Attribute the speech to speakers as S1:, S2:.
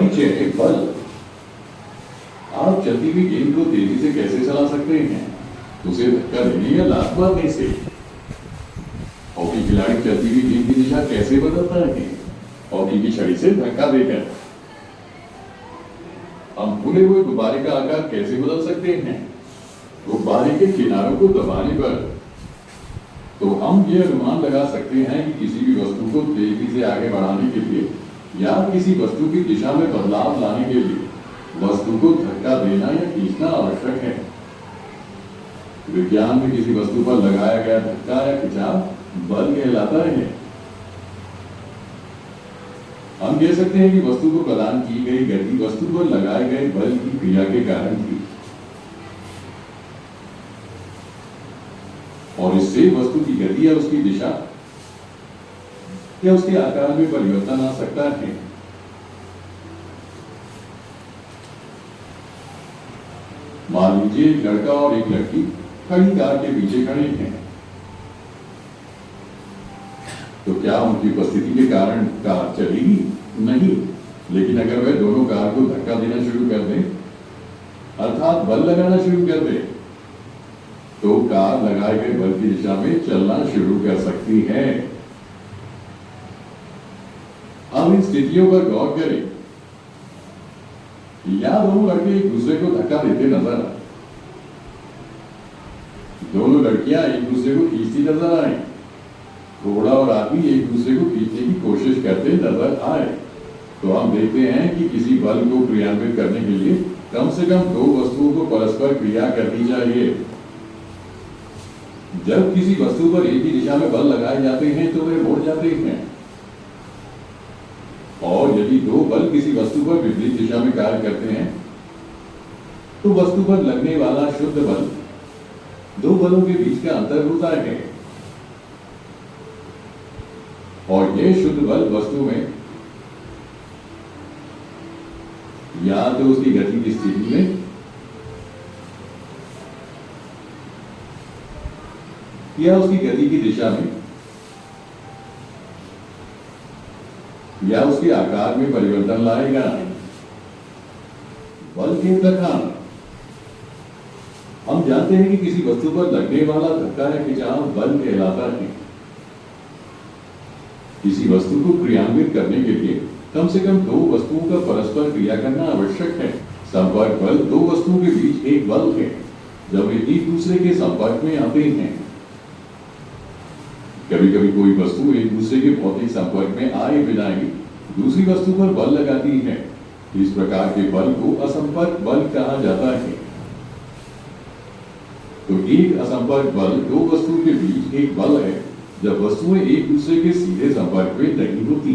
S1: परिचय है बल। आप चलती हुई गेंद को तेजी से कैसे चला सकते हैं? उसे धक्का देने या लात मारने से। हॉकी खिलाड़ी चलती हुई गेंद की दिशा कैसे बदलता है? हॉकी की छड़ी से धक्का देकर। हम फूले हुए गुब्बारे का आकार कैसे बदल सकते हैं? गुब्बारे के किनारों को दबाने पर। तो हम ये अनुमान लगा सकते हैं कि किसी भी वस्तु को तेजी से आगे बढ़ाने के लिए या किसी वस्तु की दिशा में बदलाव लाने के लिए वस्तु को धक्का देना या खींचना आवश्यक है। विज्ञान में किसी वस्तु पर लगाया गया धक्का या खिंचाव बल कहलाता है। हम कह सकते हैं कि वस्तु को प्रदान की गई गति वस्तु पर लगाए गए बल की क्रिया के कारण थी, और इससे वस्तु की गति या उसकी दिशा या उसके आकार में परिवर्तन आ सकता है। मान लीजिए एक लड़का और एक लड़की खड़ी कार के पीछे खड़े हैं, तो क्या उनकी उपस्थिति के कारण कार चलेगी? नहीं। लेकिन अगर वे दोनों कार को धक्का देना शुरू कर दें, अर्थात बल लगाना शुरू कर दें, तो कार लगाए गए बल की दिशा में चलना शुरू कर सकती है। हम इन स्थितियों पर गौर करें। या दोनों लड़के एक दूसरे को धक्का देते नजर आए, दोनों लड़कियां एक दूसरे को खींचती नजर आए, घोड़ा और आदमी एक दूसरे को खींचने की कोशिश करते नजर आए, तो हम देखते हैं कि किसी बल को क्रियान्वित करने के लिए कम से कम दो वस्तुओं को परस्पर क्रिया करनी चाहिए। जब किसी वस्तु पर एक ही दिशा में बल लगाए जाते हैं तो वे मुड़ जाते हैं, और यदि दो बल किसी वस्तु पर विपरीत दिशा में कार्य करते हैं तो वस्तु पर लगने वाला शुद्ध बल दो बलों के बीच का अंतर होता है, और यह शुद्ध बल वस्तु में या तो उसकी गति की स्थिति में या उसकी गति की दिशा में या उसके आकार में परिवर्तन लाएगा। बल के प्रकार। हम जानते हैं कि किसी वस्तु पर लगने वाला धक्का या खिंचाव बल कहलाता है। किसी वस्तु को क्रियान्वित करने के लिए कम से कम दो वस्तुओं का परस्पर क्रिया करना आवश्यक है। संपर्क बल दो वस्तुओं के बीच एक बल है जब वे एक दूसरे के संपर्क में आते हैं। कभी कभी कोई वस्तु एक दूसरे के भौतिक संपर्क में आए बिना ही दूसरी वस्तु पर बल लगाती है। इस प्रकार के बल को असंपर्क बल कहा जाता है। तो एक असंपर्क बल दो वस्तुओं के बीच एक बल है जब वस्तुएं एक दूसरे के सीधे संपर्क में नहीं होती।